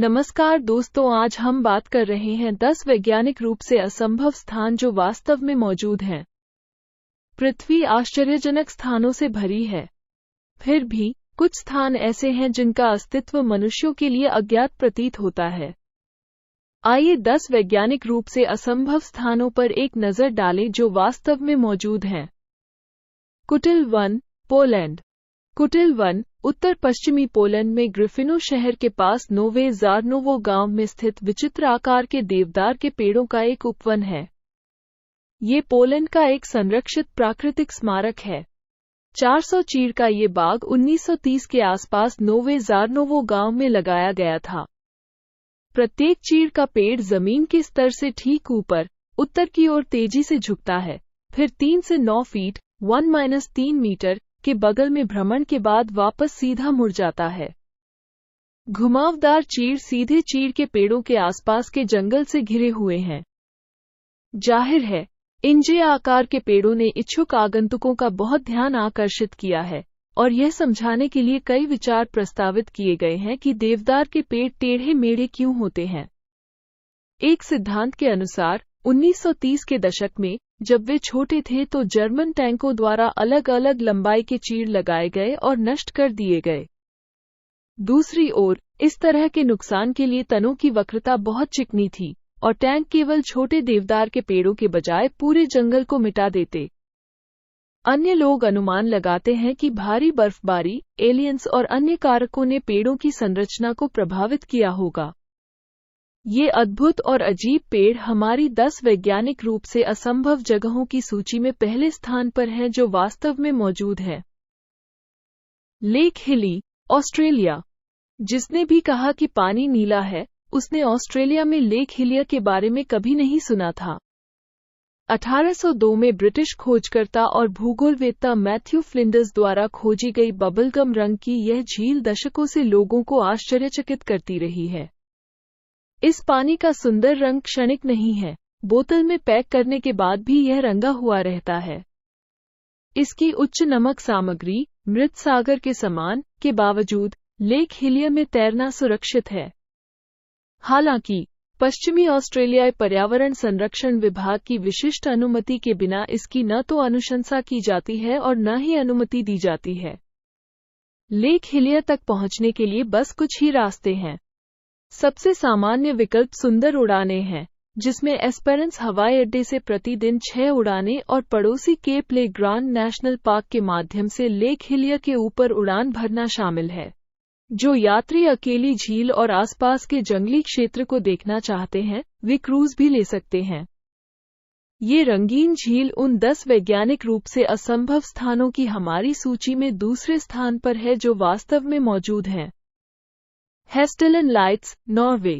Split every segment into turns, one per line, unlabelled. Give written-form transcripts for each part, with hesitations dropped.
नमस्कार दोस्तों, आज हम बात कर रहे हैं 10 वैज्ञानिक रूप से असंभव स्थान जो वास्तव में मौजूद हैं। पृथ्वी आश्चर्यजनक स्थानों से भरी है, फिर भी कुछ स्थान ऐसे हैं जिनका अस्तित्व मनुष्यों के लिए अज्ञात प्रतीत होता है। आइए 10 वैज्ञानिक रूप से असंभव स्थानों पर एक नज़र डालें जो वास्तव में मौजूद हैं। कुटिल 1, पोलैंड। कुटिल 1 उत्तर पश्चिमी पोलैंड में ग्रिफिनो शहर के पास नोवे ज़ारनोवो गांव में स्थित विचित्र आकार के देवदार के पेड़ों का एक उपवन है। ये पोलैंड का एक संरक्षित प्राकृतिक स्मारक है। 400 चीड़ का ये बाग 1930 के आसपास नोवे ज़ारनोवो गांव में लगाया गया था। प्रत्येक चीड़ का पेड़ जमीन के स्तर से ठीक ऊपर उत्तर की ओर तेजी से झुकता है, फिर 3 से 9 फीट 1-3 मीटर के बगल में भ्रमण के बाद वापस सीधा मुड़ जाता है। घुमावदार चीड़ सीधे चीड़ के पेड़ों के आसपास के जंगल से घिरे हुए हैं। जाहिर है, इन जे आकार के पेड़ों ने इच्छुक आगंतुकों का बहुत ध्यान आकर्षित किया है और यह समझाने के लिए कई विचार प्रस्तावित किए गए हैं कि देवदार के पेड़ टेढ़े मेढ़े क्यों होते हैं। एक सिद्धांत के अनुसार 1930 के दशक में जब वे छोटे थे तो जर्मन टैंकों द्वारा अलग अलग लंबाई के चीड़ लगाए गए और नष्ट कर दिए गए। दूसरी ओर, इस तरह के नुकसान के लिए तनों की वक्रता बहुत चिकनी थी और टैंक केवल छोटे देवदार के पेड़ों के बजाय पूरे जंगल को मिटा देते। अन्य लोग अनुमान लगाते हैं कि भारी बर्फबारी, एलियंस और अन्य कारकों ने पेड़ों की संरचना को प्रभावित किया होगा। ये अद्भुत और अजीब पेड़ हमारी 10 वैज्ञानिक रूप से असंभव जगहों की सूची में पहले स्थान पर हैं जो वास्तव में मौजूद हैं। लेक हिली, ऑस्ट्रेलिया। जिसने भी कहा कि पानी नीला है, उसने ऑस्ट्रेलिया में लेक हिलिया के बारे में कभी नहीं सुना था। 1802 में ब्रिटिश खोजकर्ता और भूगोलवेत्ता मैथ्यू फ्लिंडर्स द्वारा खोजी गई बबलगम रंग की यह झील दशकों से लोगों को आश्चर्यचकित करती रही है। इस पानी का सुंदर रंग क्षणिक नहीं है, बोतल में पैक करने के बाद भी यह रंगा हुआ रहता है। इसकी उच्च नमक सामग्री, मृत सागर के समान, के बावजूद लेक हिलिया में तैरना सुरक्षित है। हालांकि पश्चिमी ऑस्ट्रेलियाई पर्यावरण संरक्षण विभाग की विशिष्ट अनुमति के बिना इसकी न तो अनुशंसा की जाती है और न ही अनुमति दी जाती है। लेक हिलिया तक पहुंचने के लिए बस कुछ ही रास्ते हैं। सबसे सामान्य विकल्प सुंदर उड़ानें हैं, जिसमें एस्पेरेंस हवाई अड्डे से प्रतिदिन 6 उड़ानें और पड़ोसी केप ले ग्रांड नेशनल पार्क के माध्यम से लेक हिलिया के ऊपर उड़ान भरना शामिल है। जो यात्री अकेली झील और आसपास के जंगली क्षेत्र को देखना चाहते हैं, वे क्रूज भी ले सकते हैं। ये रंगीन झील उन 10 वैज्ञानिक रूप से असंभव स्थानों की हमारी सूची में दूसरे स्थान पर है जो वास्तव में मौजूद हैं। हेस्टलन लाइट्स, नॉर्वे।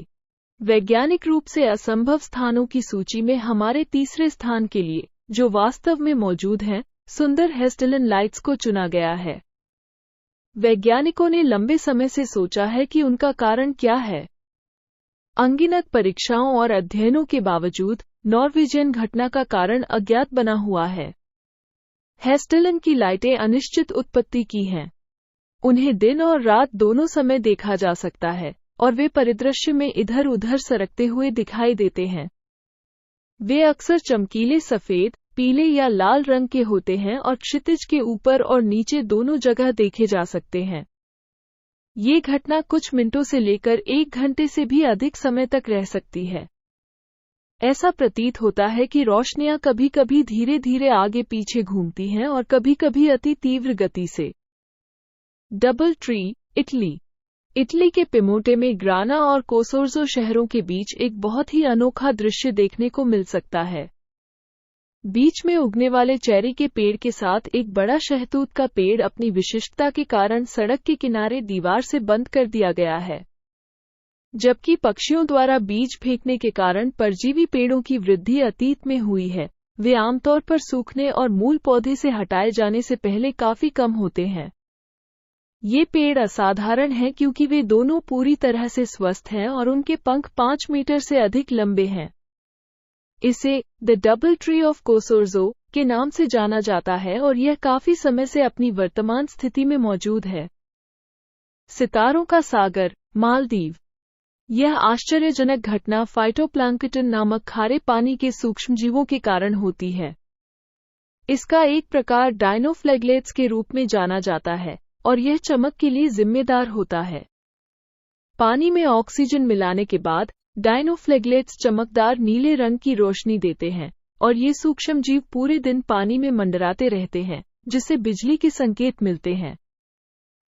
वैज्ञानिक रूप से असंभव स्थानों की सूची में हमारे तीसरे स्थान के लिए, जो वास्तव में मौजूद हैं, सुंदर हेस्टलन लाइट्स को चुना गया है। वैज्ञानिकों ने लंबे समय से सोचा है कि उनका कारण क्या है। अनगिनत परीक्षाओं और अध्ययनों के बावजूद नॉर्वेजियन घटना का कारण अज्ञात बना हुआ है। हेस्टलन की लाइटें अनिश्चित उत्पत्ति की हैं। उन्हें दिन और रात दोनों समय देखा जा सकता है और वे परिदृश्य में इधर उधर सरकते हुए दिखाई देते हैं। वे अक्सर चमकीले सफेद, पीले या लाल रंग के होते हैं और क्षितिज के ऊपर और नीचे दोनों जगह देखे जा सकते हैं। ये घटना कुछ मिनटों से लेकर 1 घंटे से भी अधिक समय तक रह सकती है। ऐसा प्रतीत होता है कि रोशनियां कभी कभी धीरे धीरे आगे पीछे घूमती हैं और कभी कभी अति तीव्र गति से। Double tree, Italy. इटली के पिमोटे में ग्राना और कोसोर्जो शहरों के बीच एक बहुत ही अनोखा दृश्य देखने को मिल सकता है। बीच में उगने वाले चेरी के पेड़ के साथ एक बड़ा शहतूत का पेड़ अपनी विशिष्टता के कारण सड़क के किनारे दीवार से बंद कर दिया गया है। जबकि पक्षियों द्वारा बीज फेंकने के कारण परजीवी पेड़ों की वृद्धि अतीत में हुई है, वे आमतौर पर सूखने और मूल पौधे से हटाए जाने से पहले काफी कम होते हैं। ये पेड़ असाधारण हैं क्योंकि वे दोनों पूरी तरह से स्वस्थ हैं और उनके पंख 5 मीटर से अधिक लंबे हैं। इसे द डबल ट्री ऑफ कोसोर्जो के नाम से जाना जाता है और यह काफी समय से अपनी वर्तमान स्थिति में मौजूद है। सितारों का सागर, मालदीव। यह आश्चर्यजनक घटना फाइटोप्लैंक्टन नामक खारे पानी के सूक्ष्मजीवों के कारण होती है। इसका एक प्रकार डायनोफ्लेगलेट्स के रूप में जाना जाता है और यह चमक के लिए जिम्मेदार होता है। पानी में ऑक्सीजन मिलाने के बाद डायनोफ्लेगलेट्स चमकदार नीले रंग की रोशनी देते हैं और ये सूक्ष्मजीव पूरे दिन पानी में मंडराते रहते हैं, जिससे बिजली के संकेत मिलते हैं।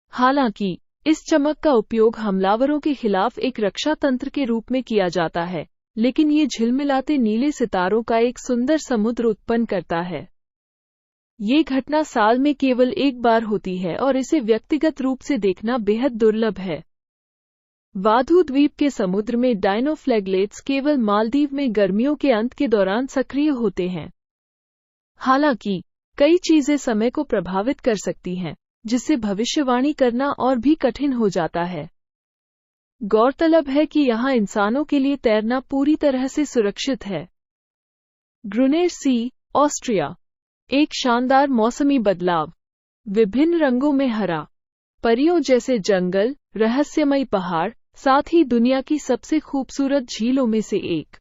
हालांकि इस चमक का उपयोग हमलावरों के खिलाफ एक रक्षा तंत्र के रूप में किया जाता है, लेकिन ये झिलमिलाते नीले सितारों का एक सुंदर समुद्र उत्पन्न करता है। ये घटना साल में केवल एक बार होती है और इसे व्यक्तिगत रूप से देखना बेहद दुर्लभ है। वाधु द्वीप के समुद्र में डायनोफ्लेगलेट्स केवल मालदीव में गर्मियों के अंत के दौरान सक्रिय होते हैं। हालांकि कई चीजें समय को प्रभावित कर सकती हैं, जिससे भविष्यवाणी करना और भी कठिन हो जाता है। गौरतलब है कि यहाँ इंसानों के लिए तैरना पूरी तरह से सुरक्षित है। ग्रुनेर सी, ऑस्ट्रिया। एक शानदार मौसमी बदलाव, विभिन्न रंगों में हरा, परियों जैसे जंगल, रहस्यमयी पहाड़, साथ ही दुनिया की सबसे खूबसूरत झीलों में से एक।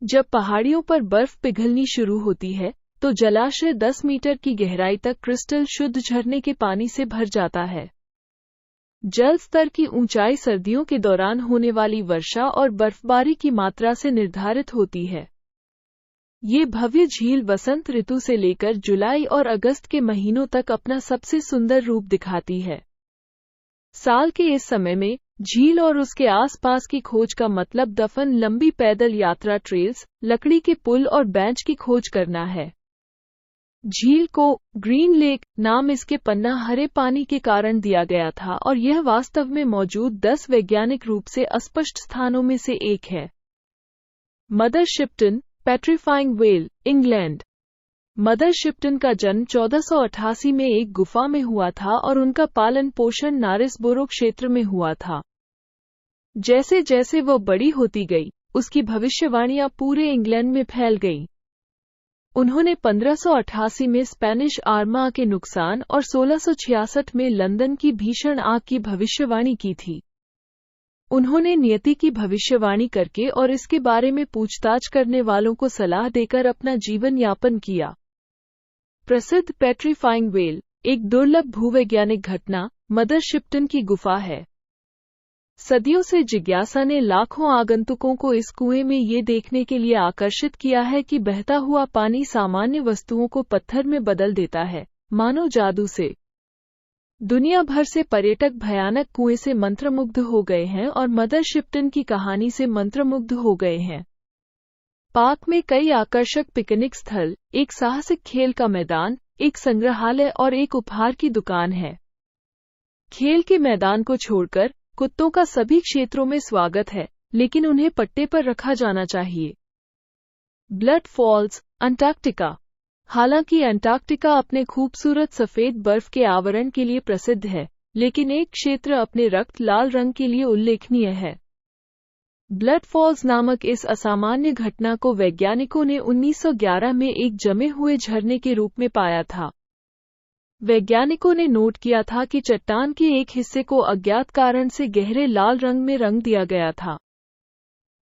जब पहाड़ियों पर बर्फ पिघलनी शुरू होती है तो जलाशय 10 मीटर की गहराई तक क्रिस्टल शुद्ध झरने के पानी से भर जाता है। जल स्तर की ऊंचाई सर्दियों के दौरान होने वाली वर्षा और बर्फबारी की मात्रा से निर्धारित होती है। ये भव्य झील वसंत ऋतु से लेकर जुलाई और अगस्त के महीनों तक अपना सबसे सुंदर रूप दिखाती है। साल के इस समय में झील और उसके आसपास की खोज का मतलब दफन लंबी पैदल यात्रा ट्रेल्स, लकड़ी के पुल और बेंच की खोज करना है। झील को ग्रीन लेक नाम इसके पन्ना हरे पानी के कारण दिया गया था और यह वास्तव में मौजूद 10 वैज्ञानिक रूप से अस्पष्ट स्थानों में से एक है। Mother Shipton, petrifying well, England. Mother Shipton का जन्म 1488 में एक गुफा में हुआ था और उनका पालन पोषण नारिसबोरो क्षेत्र में हुआ था। जैसे जैसे वह बड़ी होती गई, उसकी भविष्यवाणियां पूरे इंग्लैंड में फैल गईं। उन्होंने 1588 में स्पेनिश आर्मा के नुकसान और 1666 में लंदन की भीषण आग की भविष्यवाणी की थी। उन्होंने नियति की भविष्यवाणी करके और इसके बारे में पूछताछ करने वालों को सलाह देकर अपना जीवन यापन किया। प्रसिद्ध पेट्रीफाइंग व्हेल, एक दुर्लभ भूवैज्ञानिक घटना, मदर शिप्टन की गुफा है। सदियों से जिज्ञासा ने लाखों आगंतुकों को इस कुएं में ये देखने के लिए आकर्षित किया है कि बहता हुआ पानी सामान्य वस्तुओं को पत्थर में बदल देता है, मानो जादू से। दुनिया भर से पर्यटक भयानक कुएं से मंत्रमुग्ध हो गए हैं और मदर शिप्टन की कहानी से मंत्रमुग्ध हो गए हैं। पार्क में कई आकर्षक पिकनिक स्थल, एक साहसिक खेल का मैदान, एक संग्रहालय और एक उपहार की दुकान है। खेल के मैदान को छोड़कर कुत्तों का सभी क्षेत्रों में स्वागत है, लेकिन उन्हें पट्टे पर रखा जाना चाहिए। Blood Falls, Antarctica. हालांकि अंटार्कटिका अपने खूबसूरत सफेद बर्फ के आवरण के लिए प्रसिद्ध है, लेकिन एक क्षेत्र अपने रक्त लाल रंग के लिए उल्लेखनीय है। ब्लड फॉल्स नामक इस असामान्य घटना को वैज्ञानिकों ने 1911 में एक जमे हुए झरने के रूप में पाया था। वैज्ञानिकों ने नोट किया था कि चट्टान के एक हिस्से को अज्ञात कारण से गहरे लाल रंग में रंग दिया गया था।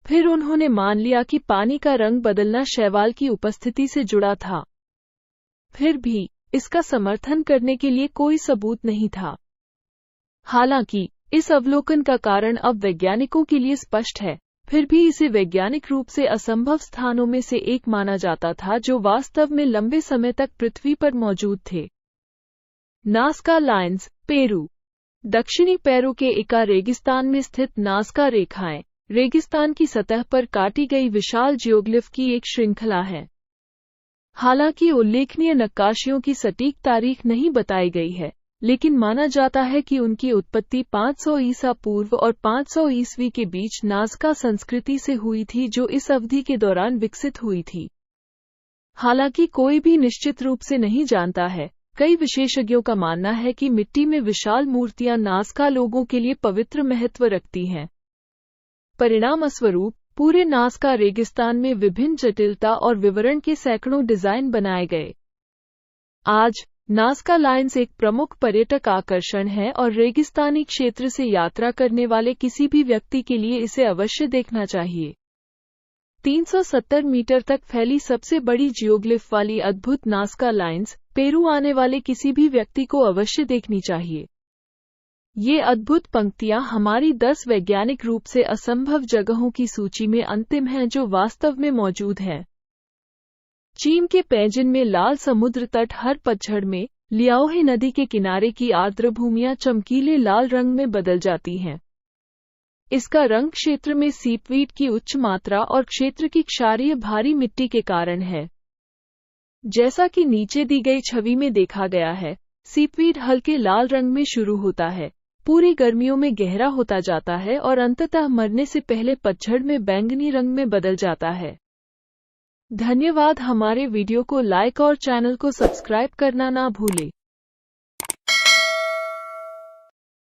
फिर उन्होंने मान लिया कि पानी का रंग बदलना शैवाल की उपस्थिति से जुड़ा था। फिर भी इसका समर्थन करने के लिए कोई सबूत नहीं था। हालांकि इस अवलोकन का कारण अब वैज्ञानिकों के लिए स्पष्ट है, फिर भी इसे वैज्ञानिक रूप से असंभव स्थानों में से एक माना जाता था जो वास्तव में लंबे समय तक पृथ्वी पर मौजूद थे। Nazca lines, Peru. दक्षिणी पेरू के इका रेगिस्तान में स्थित नाज़का रेखाएं, रेगिस्तान की सतह पर काटी गई विशाल जियोग्लिफ की एक श्रृंखला है। हालांकि उल्लेखनीय नक्काशियों की सटीक तारीख नहीं बताई गई है, लेकिन माना जाता है कि उनकी उत्पत्ति 500 ईसा पूर्व और 500 ईस्वी के बीच नाज़का संस्कृति से हुई थी, जो इस अवधि के दौरान विकसित हुई थी। हालांकि कोई भी निश्चित रूप से नहीं जानता है। कई विशेषज्ञों का मानना है कि मिट्टी में विशाल मूर्तियां नाज़का लोगों के लिए पवित्र महत्व रखती हैं। परिणामस्वरूप पूरे नाज़का रेगिस्तान में विभिन्न जटिलता और विवरण के सैकड़ों डिजाइन बनाए गए। आज नाज़का लाइन्स एक प्रमुख पर्यटक आकर्षण है और रेगिस्तानी क्षेत्र से यात्रा करने वाले किसी भी व्यक्ति के लिए इसे अवश्य देखना चाहिए। 370 मीटर तक फैली सबसे बड़ी जियोग्लिफ वाली अद्भुत नाज़का लाइन्स पेरू आने वाले किसी भी व्यक्ति को अवश्य देखनी चाहिए। ये अद्भुत पंक्तियां हमारी 10 वैज्ञानिक रूप से असंभव जगहों की सूची में अंतिम हैं जो वास्तव में मौजूद हैं। चीन के पेजिंग में लाल समुद्र तट हर पतझड़ में लियाओहे नदी के किनारे की आर्द्र भूमियां चमकीले लाल रंग में बदल जाती हैं। इसका रंग क्षेत्र में सीपवीड की उच्च मात्रा और क्षेत्र की क्षारीय भारी मिट्टी के कारण है। जैसा कि नीचे दी गई छवि में देखा गया है, सीपवीड हल्के लाल रंग में शुरू होता है, पूरी गर्मियों में गहरा होता जाता है और अंततः मरने से पहले पतझड़ में बैंगनी रंग में बदल जाता है। धन्यवाद। हमारे वीडियो को लाइक और चैनल को सब्सक्राइब करना ना भूलें।